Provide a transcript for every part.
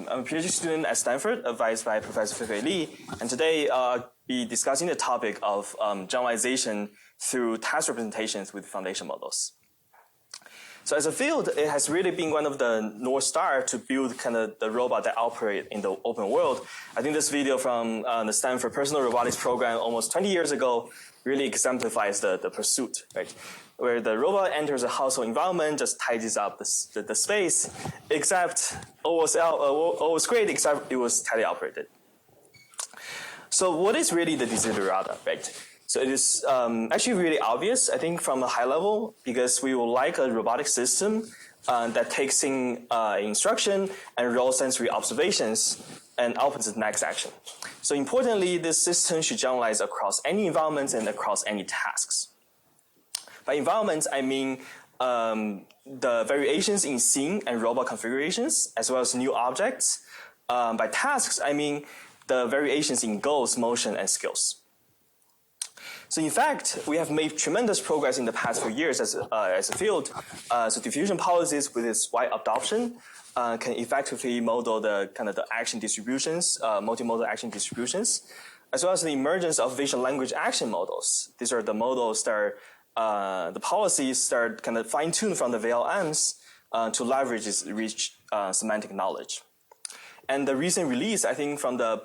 I'm a PhD student at Stanford, advised by Professor Fei Li, and today I'll be discussing the topic of generalization through task representations with foundation models. So as a field, it has really been one of the North Star to build kind of the robot that operate in the open world. I think this video from the Stanford Personal Robotics program almost 20 years ago really exemplifies the pursuit, right? Where the robot enters a household environment, just tidies up the space, except all was great, except it was teleoperated. So what is really the desiderata, right? So it is actually really obvious, I think, from a high level, because we would like a robotic system that takes in instruction and raw sensory observations and outputs the next action. So importantly, this system should generalize across any environments and across any tasks. By environments, I mean the variations in scene and robot configurations, as well as new objects. By tasks, I mean the variations in goals, motion, and skills. So in fact, we have made tremendous progress in the past few years as a field. So diffusion policies with its wide adoption can effectively model the kind of the action distributions, multimodal action distributions, as well as the emergence of vision language action models. These are the models that are, the policies that are kind of fine-tuned from the VLMs to leverage this rich semantic knowledge. And the recent release, I think, from the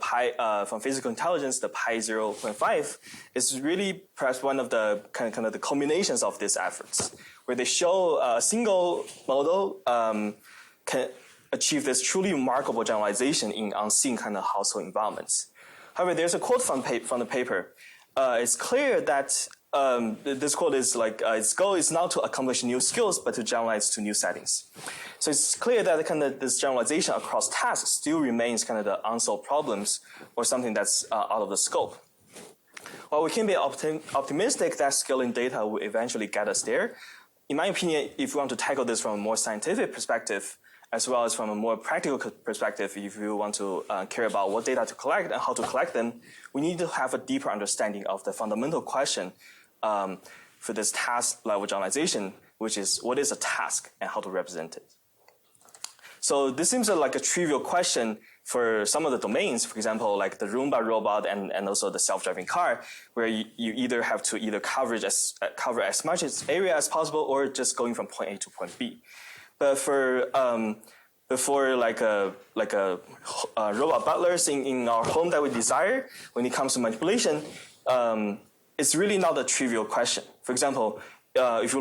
from physical intelligence, the Pi 0.5, is really perhaps one of the kind of the culminations of these efforts, where they show a single model can achieve this truly remarkable generalization in unseen kind of household environments. However, there's a quote from the paper. It's clear that this quote is like its goal is not to accomplish new skills, but to generalize to new settings. So it's clear that kind of this generalization across tasks still remains kind of the unsolved problems or something that's out of the scope. While we can be optimistic that scaling data will eventually get us there, in my opinion, if we want to tackle this from a more scientific perspective, as well as from a more practical perspective, if you want to care about what data to collect and how to collect them, we need to have a deeper understanding of the fundamental question for this task level generalization, which is what is a task and how to represent it. So this seems like a trivial question for some of the domains, for example, like the Roomba robot and also the self-driving car, where you either have to cover as much area as possible or just going from point A to point B. But for like a robot butlers in our home that we desire, when it comes to manipulation, it's really not a trivial question. For example, if you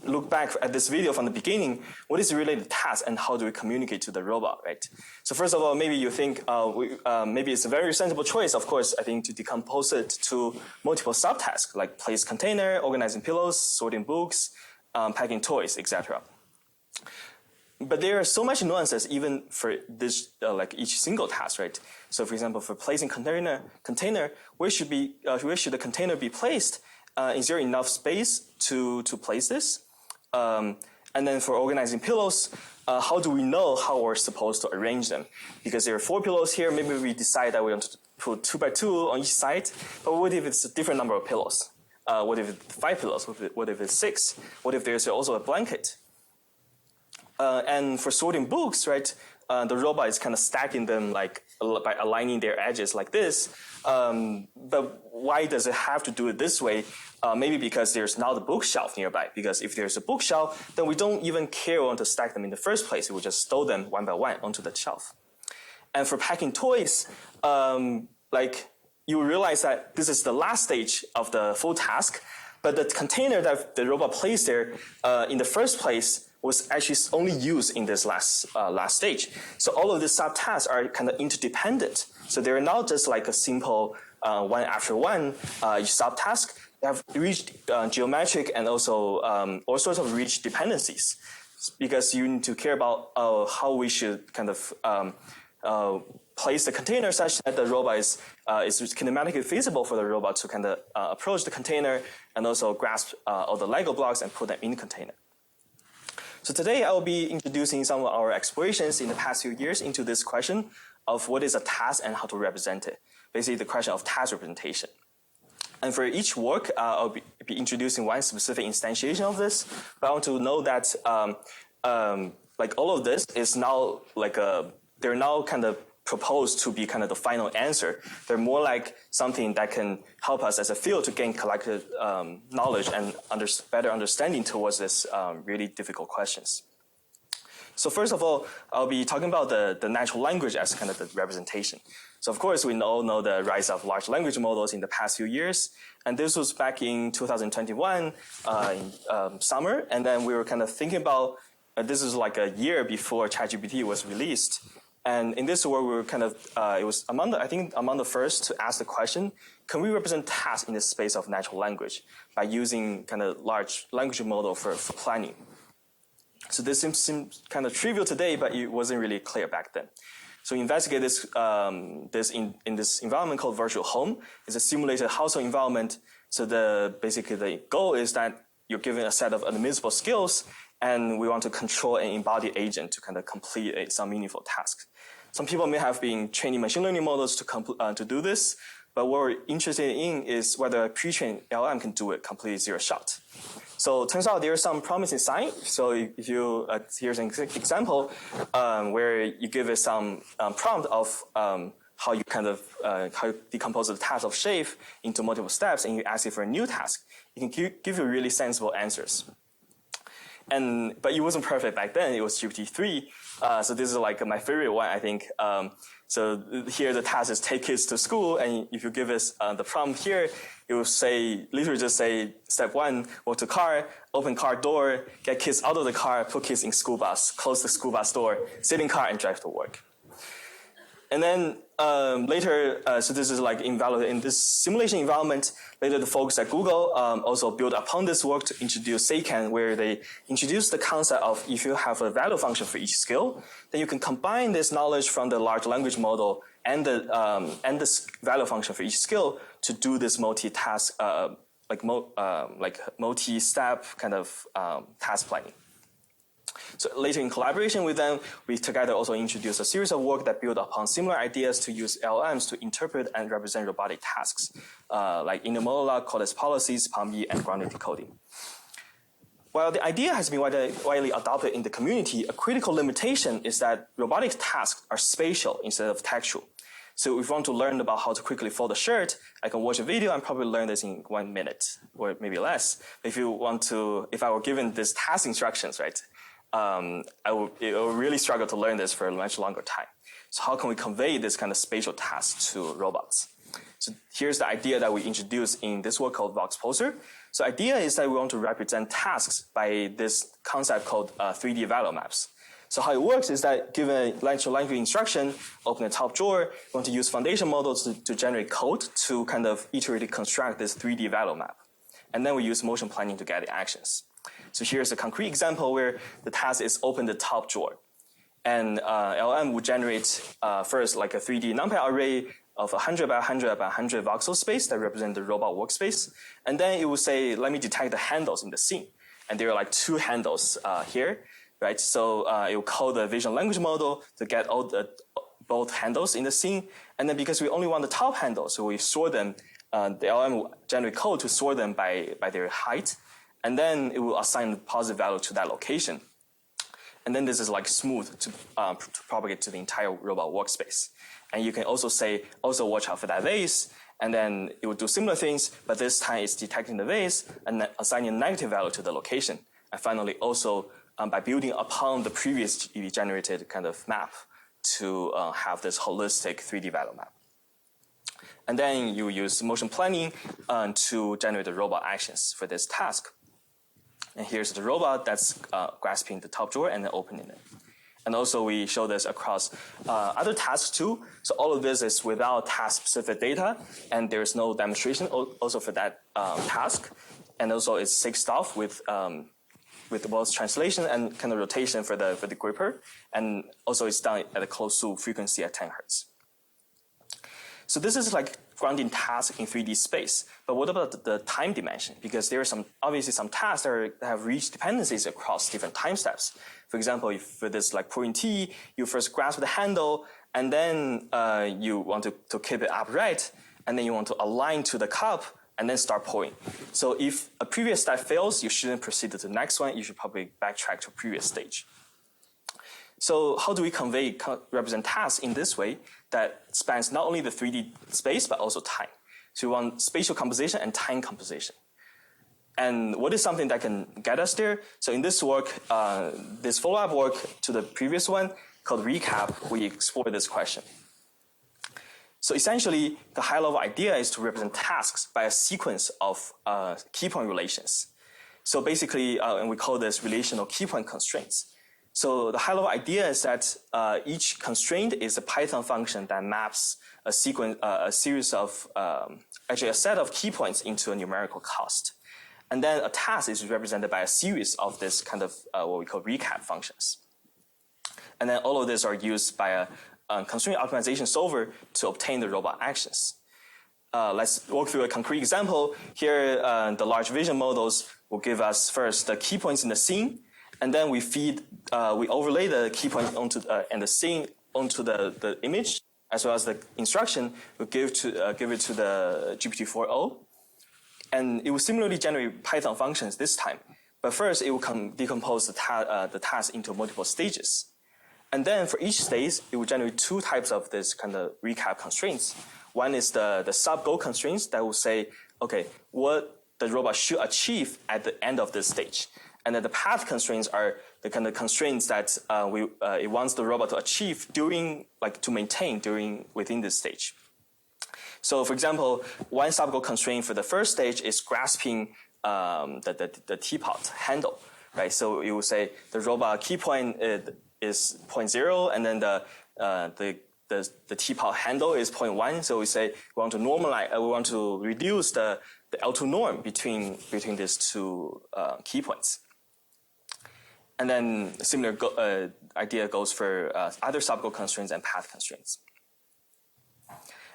look back at this video from the beginning, what is really the task and how do we communicate to the robot, right? So first of all, maybe you think maybe it's a very sensible choice, of course, I think, to decompose it to multiple subtasks like place container, organizing pillows, sorting books, packing toys, etc. But there are so much nuances even for this, like each single task, right? So for example, for placing container, where should the container be placed? Is there enough space to place this? And then for organizing pillows, how do we know how we're supposed to arrange them? Because there are 4 pillows here, maybe we decide that we want to put 2 by 2 on each side, but what if it's a different number of pillows? What if it's 5 pillows? What if it's 6? What if there's also a blanket? And for sorting books, right, the robot is kind of stacking them like by aligning their edges like this. But why does it have to do it this way? Maybe because there's not a bookshelf nearby. Because if there's a bookshelf, then we don't even care on to stack them in the first place. We just stow them one by one onto the shelf. And for packing toys, like you realize that this is the last stage of the full task, but the container that the robot placed there in the first place was actually only used in this last stage. So all of these subtasks are kind of interdependent. So they're not just like a simple one after one subtask. They have rich geometric and also all sorts of rich dependencies, because you need to care about how we should kind of place the container such that the robot is kinematically feasible for the robot to kind of approach the container and also grasp all the Lego blocks and put them in the container. So today I will be introducing some of our explorations in the past few years into this question of what is a task and how to represent it. Basically the question of task representation. And for each work, I'll be introducing one specific instantiation of this. But I want to know that like all of this is now like a they're now kind of proposed to be kind of the final answer. They're more like something that can help us as a field to gain collective knowledge and better understanding towards this really difficult questions. So first of all, I'll be talking about the natural language as kind of the representation. So of course, we all know the rise of large language models in the past few years. And this was back in 2021 in summer. And then we were kind of thinking about, this is like a year before ChatGPT was released. And in this work, we were kind of, it was among the first to ask the question, can we represent tasks in the space of natural language by using kind of large language model for planning? So this seems kind of trivial today, but it wasn't really clear back then. So we investigate this, in this environment called virtual home. It's a simulated household environment. So basically the goal is that you're given a set of admissible skills, and we want to control an embodied agent to kind of complete some meaningful tasks. Some people may have been training machine learning models to do this, but what we're interested in is whether a pre-trained LLM can do it completely zero shot. So it turns out there's some promising sign. So if you, here's an example where you give it some prompt of how you kind of how you decompose the task of shape into multiple steps, and you ask it for a new task. It can give you really sensible answers. But it wasn't perfect back then. It was GPT-3. So this is like my favorite one, I think. So here the task is take kids to school, and if you give us the prompt here, it will say, literally just say, step 1, walk to car, open car door, get kids out of the car, put kids in school bus, close the school bus door, sit in car, and drive to work. And then later, so this is like in this simulation environment, later the folks at Google also built upon this work to introduce SeiCan, where they introduced the concept of if you have a value function for each skill, then you can combine this knowledge from the large language model and the value function for each skill to do this multi-task, like multi-step kind of task planning. So later in collaboration with them, we together also introduced a series of work that build upon similar ideas to use LLMs to interpret and represent robotic tasks, like intermodal, cordless policies, POM-B, and grounded decoding. While the idea has been widely adopted in the community, a critical limitation is that robotic tasks are spatial instead of textual. So if you want to learn about how to quickly fold a shirt, I can watch a video and probably learn this in 1 minute or maybe less. If I were given these task instructions, right, I will really struggle to learn this for a much longer time. So how can we convey this kind of spatial task to robots? So here's the idea that we introduced in this work called VoxPoser. So idea is that we want to represent tasks by this concept called 3D value maps. So how it works is that given a natural language instruction, open the top drawer, we want to use foundation models to generate code to kind of iteratively construct this 3D value map. And then we use motion planning to get the actions. So here's a concrete example where the task is open the top drawer. And LLM will generate first like a 3D NumPy array of 100 by 100 by 100 voxel space that represent the robot workspace. And then it will say, let me detect the handles in the scene. And there are like 2 handles here, right? So it will call the vision language model to get all both handles in the scene. And then because we only want the top handle, so we sort them, the LLM will generate code to sort them by their height. And then it will assign the positive value to that location. And then this is like smooth to propagate to the entire robot workspace. And you can also say, also watch out for that vase. And then it will do similar things, but this time it's detecting the vase and assigning a negative value to the location. And finally, also by building upon the previously generated kind of map to have this holistic 3D value map. And then you use motion planning to generate the robot actions for this task. And here's the robot that's grasping the top drawer and then opening it. And also we show this across other tasks too. So all of this is without task-specific data, and there's no demonstration also for that task. And also it's 6 off with both translation and kind of rotation for the gripper. And also it's done at a closed loop frequency at 10 Hertz. So this is like grounding tasks in 3D space. But what about the time dimension? Because there are obviously some tasks that have reach dependencies across different time steps. For example, if for this like pouring tea, you first grasp the handle, and then you want to keep it upright, and then you want to align to the cup, and then start pouring. So if a previous step fails, you shouldn't proceed to the next one. You should probably backtrack to a previous stage. So how do we represent tasks in this way that spans not only the 3D space, but also time? So we want spatial composition and time composition. And what is something that can get us there? So in this work, this follow-up work to the previous one called ReKep, we explore this question. So essentially, the high-level idea is to represent tasks by a sequence of key point relations. So basically, and we call this relational key point constraints. So the high-level idea is that each constraint is a Python function that maps a series of, actually a set of key points into a numerical cost. And then a task is represented by a series of this kind of what we call ReKep functions. And then all of these are used by a constraint optimization solver to obtain the robot actions. Let's walk through a concrete example. Here, the large vision models will give us first the key points in the scene, and then we overlay the key point onto and the scene onto the image, as well as the instruction. We give it to the GPT-4o, and it will similarly generate Python functions this time. But first, it will decompose the task into multiple stages. And then for each stage, it will generate two types of this kind of ReKep constraints. One is the sub-goal constraints that will say, okay, what the robot should achieve at the end of this stage. And then the path constraints are the kind of constraints that it wants the robot to achieve within this stage. So for example, one sub-goal constraint for the first stage is grasping the teapot handle, right? So it will say the robot key point is 0.0, and then the teapot handle is 0.1. So we say we want to normalize, we want to reduce the L2 norm between these two key points. And then a similar idea goes for other sub-goal constraints and path constraints.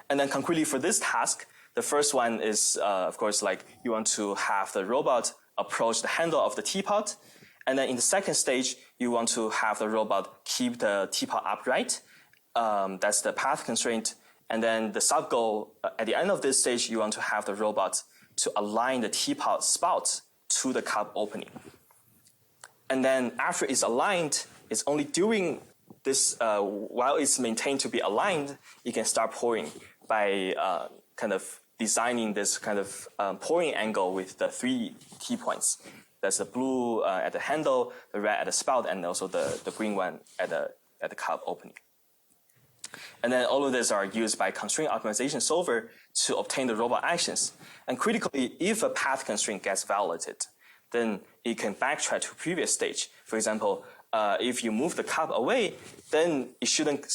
And then concretely for this task, the first one is, of course, like you want to have the robot approach the handle of the teapot. And then in the second stage, you want to have the robot keep the teapot upright. That's the path constraint. And then the sub-goal, at the end of this stage, you want to have the robot to align the teapot spout to the cup opening. And then after it's aligned, it's only during this, while it's maintained to be aligned, you can start pouring by kind of designing this kind of pouring angle with the three key points. That's the blue at the handle, the red at the spout, and also the green one at the cup opening. And then all of these are used by constraint optimization solver to obtain the robot actions. And critically, if a path constraint gets validated, then it can backtrack to previous stage. For example, if you move the cup away, then it shouldn't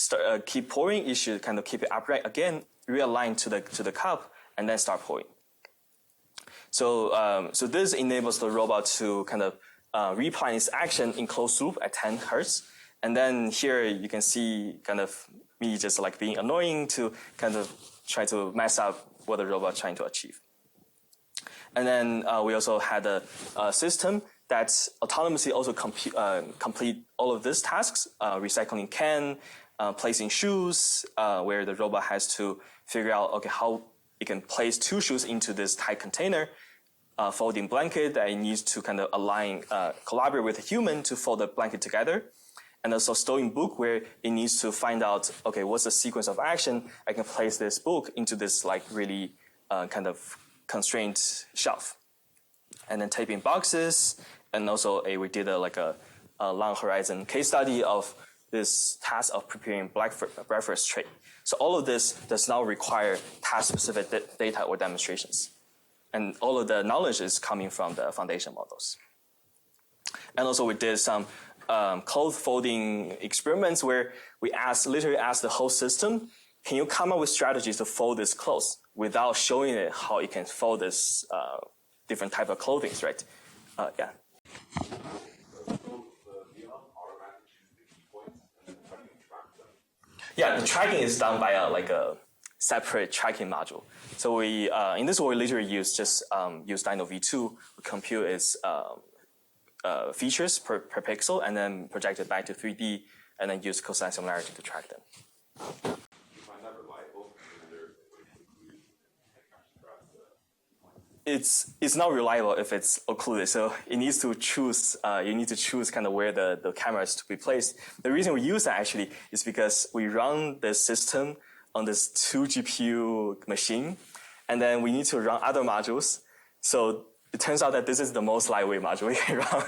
keep pouring. It should kind of keep it upright again, realign to the cup, and then start pouring. So this enables the robot to kind of replan its action in closed loop at 10 hertz. And then here you can see kind of me just like being annoying to kind of try to mess up what the robot is trying to achieve. And then we also had a system that autonomously also complete all of these tasks, recycling can, placing shoes, where the robot has to figure out, okay, how it can place two shoes into this tight container, folding blanket that it needs to kind of align, collaborate with a human to fold the blanket together. And also stowing book where it needs to find out, okay, what's the sequence of action? I can place this book into this like really kind of constrained shelf. And then taping boxes, and also we did a long horizon case study of this task of preparing breakfast tray. So all of this does not require task-specific data or demonstrations. And all of the knowledge is coming from the foundation models. And also we did some cloth folding experiments where we literally asked the whole system, can you come up with strategies to fold this clothes without showing it how it can fold this different type of clothing, right? Yeah. Yeah, the tracking is done by a separate tracking module. So we in this way we literally use Dino V2. We compute its features per pixel and then project it back to 3D and then use cosine similarity to track them. You find that reliable? it's not reliable if it's occluded. So it needs to choose. You need to choose kind of where the camera is to be placed. The reason we use that actually is because we run the system on this 2 GPU machine, and then we need to run other modules. So it turns out that this is the most lightweight module we can run.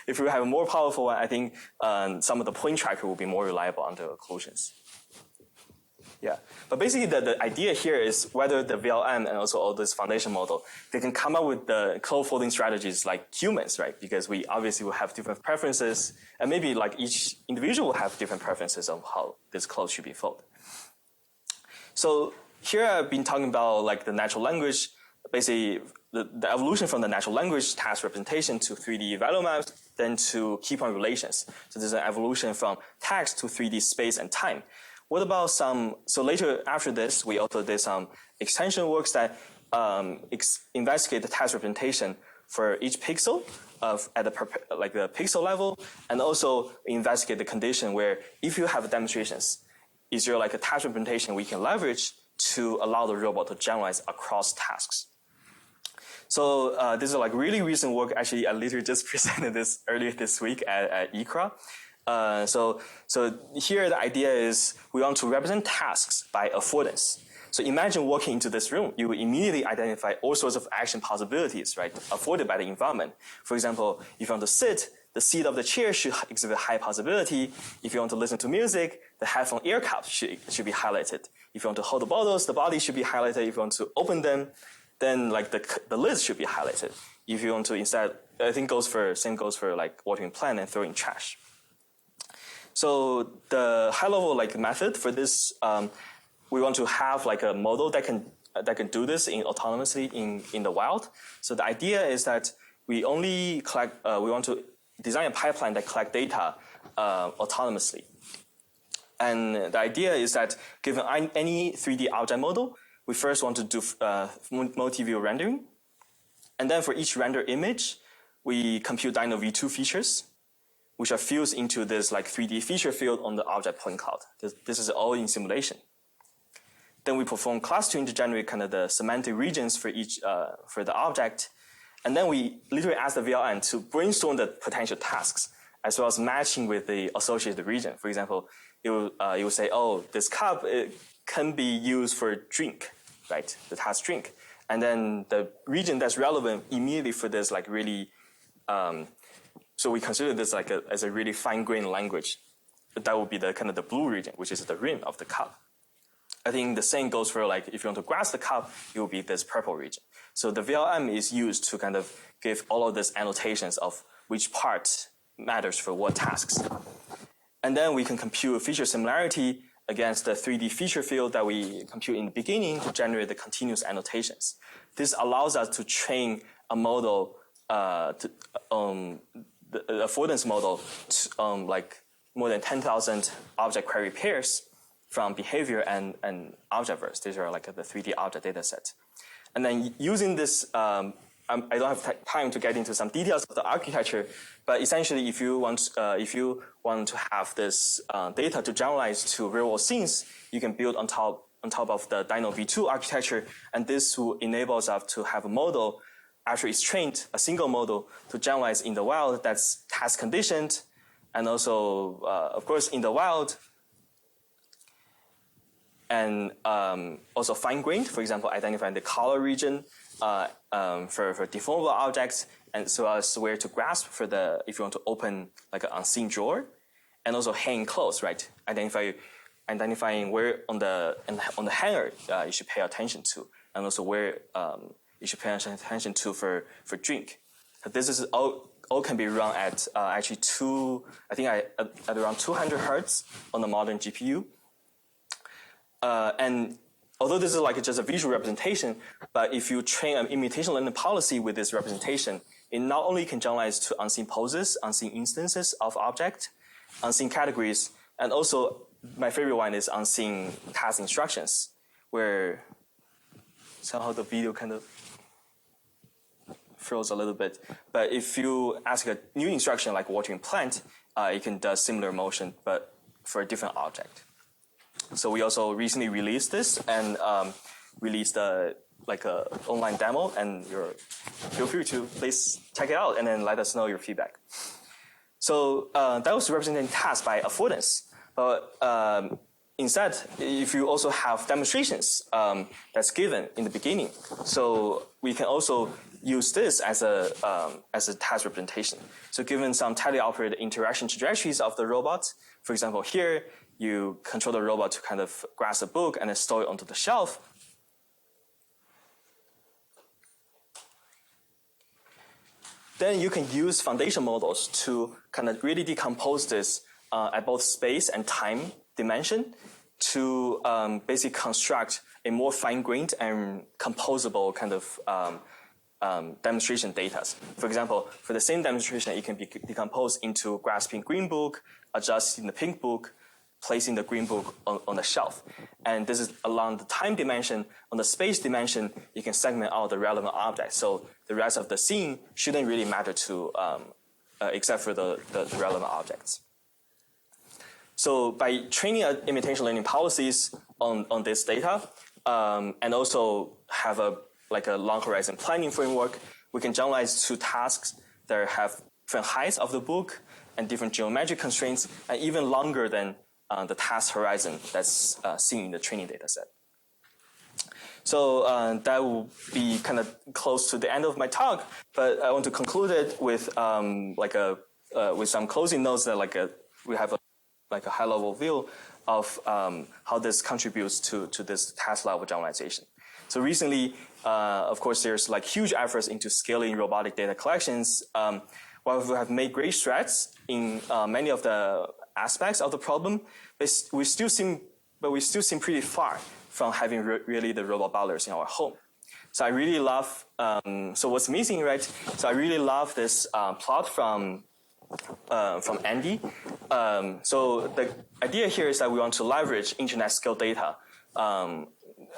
If we have a more powerful one, I think some of the point tracker will be more reliable under occlusions. Yeah, but basically the idea here is whether the VLM and also all this foundation model, they can come up with the code folding strategies like humans, right? Because we obviously will have different preferences, and maybe like each individual will have different preferences on how this code should be folded. So here I've been talking about like the natural language, basically the evolution from the natural language task representation to 3D value maps, then to key point relations. So there's an evolution from text to 3D space and time. What about so later after this, we also did some extension works that investigate the task representation for each pixel at the pixel level, and also investigate the condition where if you have demonstrations, is there like a task representation we can leverage to allow the robot to generalize across tasks? So this is like really recent work. Actually, I literally just presented this earlier this week at ICRA. So here the idea is we want to represent tasks by affordance. So imagine walking into this room, you will immediately identify all sorts of action possibilities, right, afforded by the environment. For example, if you want to sit, the seat of the chair should exhibit high possibility. If you want to listen to music, the headphone ear cups should be highlighted. If you want to hold the bottles, the body should be highlighted. If you want to open them, then like the lids should be highlighted. If you want to instead, I think same goes for like watering plant and throwing trash. So the high level like method for this, we want to have like a model that can do this autonomously in the wild. So the idea is that we only collect, we want to design a pipeline that collect data autonomously. And the idea is that given any 3D object model, we first want to do multi-view rendering. And then for each render image, we compute Dino V2 features, which are fused into this like 3D feature field on the object point cloud. This is all in simulation. Then we perform clustering to generate kind of the semantic regions for each for the object. And then we literally ask the VLM to brainstorm the potential tasks, as well as matching with the associated region. For example, it will say, oh, this cup can be used for drink, right? The task drink. And then the region that's relevant immediately for this like really, so we consider this like as a really fine-grained language. But that would be the kind of the blue region, which is the rim of the cup. I think the same goes for like if you want to grasp the cup, it will be this purple region. So the VLM is used to kind of give all of these annotations of which part matters for what tasks. And then we can compute feature similarity against the 3D feature field that we compute in the beginning to generate the continuous annotations. This allows us to train a model, the affordance model, to, like more than 10,000 object query pairs from behavior and object-verse. These are like the 3D object data set. And then using this, I don't have time to get into some details of the architecture, but essentially if you want to have this data to generalize to real-world scenes, you can build on top of the Dino V2 architecture, and this will enable us to have a model after it's trained, a single model to generalize in the wild that's task conditioned, and also, of course, in the wild, and also fine-grained, for example, identifying the color region for deformable objects, and so as where to grasp for if you want to open like an unseen drawer, and also hang clothes, right? Identifying where on the hanger you should pay attention to, and also where you should pay attention to for drink. This is all can be run at actually at around 200 hertz on the modern GPU. And although this is like just a visual representation, but if you train an imitation learning policy with this representation, it not only can generalize to unseen poses, unseen instances of object, unseen categories, and also my favorite one is unseen task instructions, where somehow the video kind of froze a little bit. But if you ask a new instruction like watering plant, it can do similar motion, but for a different object. So we also recently released this and released the like a online demo, and feel free to please check it out and then let us know your feedback. So that was representing task by affordance. But instead, if you also have demonstrations that's given in the beginning, so we can also use this as a task representation. So given some tightly operated interaction trajectories of the robot, for example, here you control the robot to kind of grasp a book and then store it onto the shelf. Then you can use foundation models to kind of really decompose this at both space and time dimension to basically construct a more fine-grained and composable kind of demonstration data. For example, for the same demonstration, it can be decomposed into grasping green book, adjusting the pink book, placing the green book on the shelf. And this is along the time dimension. On the space dimension, you can segment out the relevant objects. So the rest of the scene shouldn't really matter to, except for the relevant objects. So by training imitation learning policies on this data, and also have a long horizon planning framework, we can generalize to tasks that have different heights of the book and different geometric constraints, and even longer than the task horizon that's seen in the training data set. So that will be kind of close to the end of my talk, but I want to conclude it with with some closing notes that we have a high-level view of how this contributes to this task level generalization. So recently, of course, there's huge efforts into scaling robotic data collections. While we have made great strides in many of the aspects of the problem, but we still seem pretty far from having really the robot butlers in our home. So I really love, so what's missing, right? So I really love this plot from Andy. So the idea here is that we want to leverage internet scale data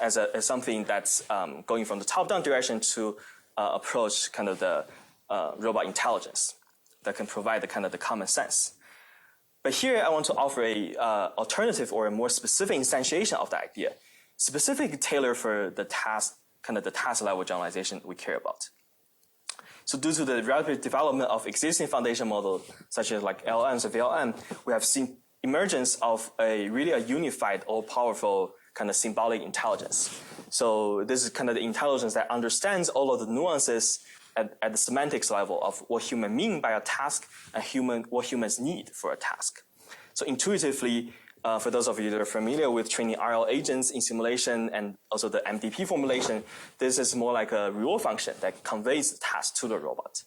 as something that's going from the top-down direction to approach kind of the robot intelligence that can provide the common sense. But here I want to offer a alternative or a more specific instantiation of the idea, specifically tailored for the task level generalization we care about. So due to the rapid development of existing foundation models, such as LLMs or VLM, we have seen emergence of a unified, all-powerful kind of symbolic intelligence. So this is kind of the intelligence that understands all of the nuances at the semantics level of what humans mean by a task and what humans need for a task. So intuitively, for those of you that are familiar with training RL agents in simulation and also the MDP formulation, this is more like a reward function that conveys the task to the robot.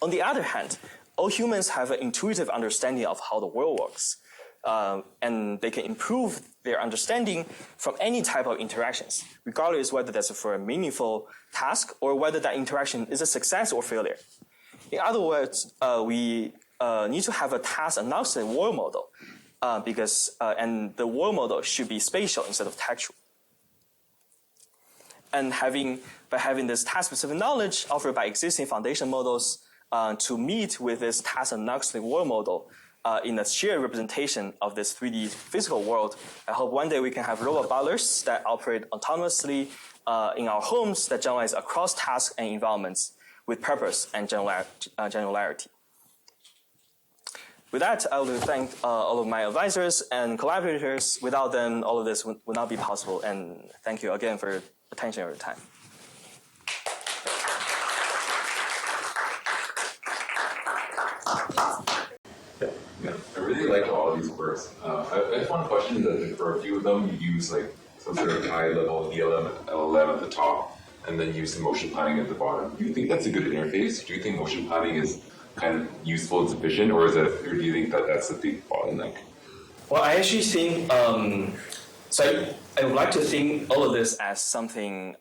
On the other hand, all humans have an intuitive understanding of how the world works, and they can improve their understanding from any type of interactions, regardless whether that's for a meaningful task or whether that interaction is a success or failure. In other words, we need to have a task-agnostic world model, and the world model should be spatial instead of textual. And by having this task-specific knowledge offered by existing foundation models to meet with this task-agnostic world model in a shared representation of this 3D physical world, I hope one day we can have robot butlers that operate autonomously in our homes that generalize across tasks and environments with purpose and generality. With that, I would thank all of my advisors and collaborators. Without them, all of this would not be possible. And thank you again for your attention and your time. Yeah, I really like all of these works. I have one question that for a few of them, you use some sort of high-level LLM at the top, and then use some motion planning at the bottom. Do you think that's a good interface? Do you think motion planning is kind of useful and sufficient, or do you think that that's a big bottleneck? Well, I actually think, so I would like to think all of this as something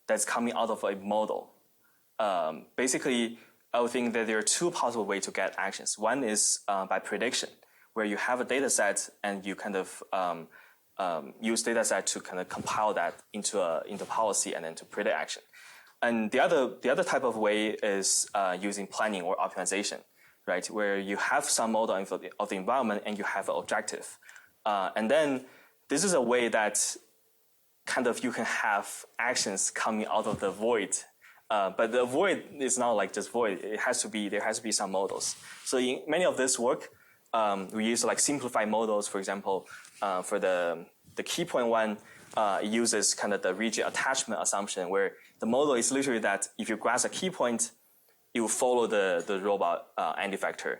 that's coming out of a model. Basically, I would think that there are two possible ways to get actions. One is by prediction, where you have a data set and you kind of use data set to kind of compile that into policy and then to predict action. And the other type of way is using planning or optimization, right? Where you have some model of the environment and you have an objective. And then this is a way that kind of you can have actions coming out of the void. But the void is not like just void. There has to be some models. So in many of this work, we use like simplified models. For example, for the key point one, it uses kind of the rigid attachment assumption, where the model is literally that if you grasp a key point, it will follow the robot end effector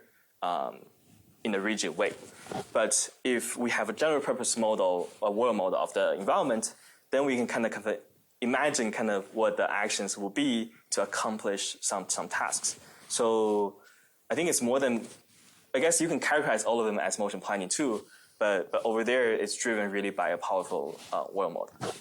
in a rigid way. But if we have a general purpose model, a world model of the environment, then we can kind of imagine kind of what the actions will be to accomplish some tasks. So I think it's more than, I guess you can characterize all of them as motion planning too, but over there it's driven really by a powerful world model.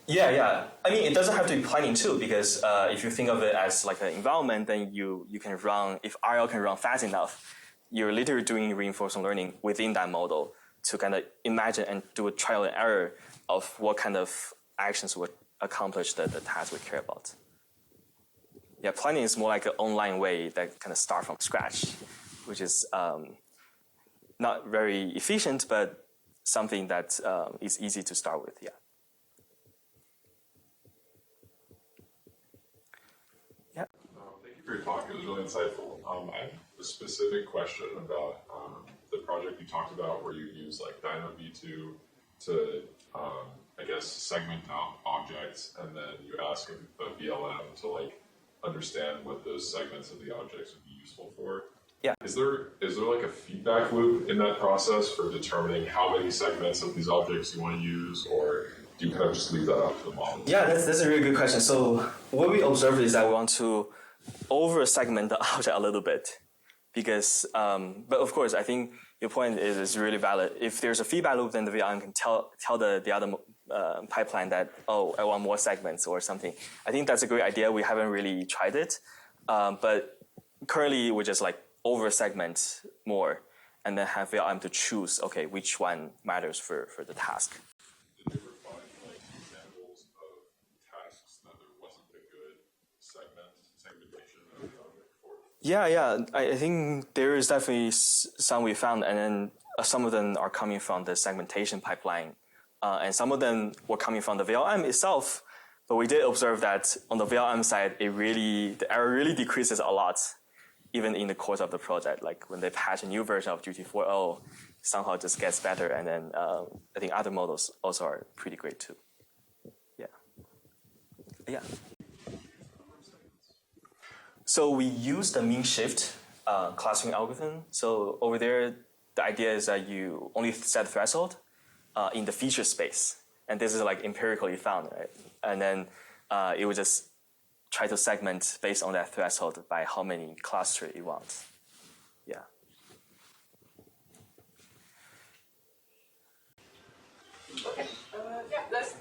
Yeah. I mean, it doesn't have to be planning too, because if you think of it as like an environment, then you can run, if RL can run fast enough, you're literally doing reinforcement learning within that model to kind of imagine and do a trial and error of what kind of actions would accomplish the task we care about. Yeah, planning is more like an online way that kind of start from scratch, which is not very efficient, but something that is easy to start with, yeah. Thank you for your talk. It was really insightful. I have a specific question about the project you talked about where you use like DynaV2 to, I guess, segment out objects, and then you ask a VLM to like understand what those segments of the objects would be useful for. Yeah. Is there like a feedback loop in that process for determining how many segments of these objects you want to use, or do you kind of just leave that up to the model? Yeah, that's a really good question. So what we observed is that we want to over-segment the object a little bit, because, but of course, I think your point is really valid. If there's a feedback loop, then the VLM can tell the other pipeline that, oh, I want more segments or something. I think that's a great idea. We haven't really tried it, but currently we just like over-segment more and then have VLM to choose, okay, which one matters for the task. Did you ever find like examples of tasks that there wasn't a good segmentation of the object for? Yeah. I think there is definitely some we found, and then some of them are coming from the segmentation pipeline, and some of them were coming from the VLM itself. But we did observe that on the VLM side, the error really decreases a lot, even in the course of the project. Like when they patch a new version of GT4.0, somehow it just gets better, and then I think other models also are pretty great too. Yeah. So we use the mean shift clustering algorithm. So over there, the idea is that you only set threshold in the feature space. And this is like empirically found, right? And then it would just try to segment based on that threshold by how many clusters you want. Yeah. Okay. Yeah, let's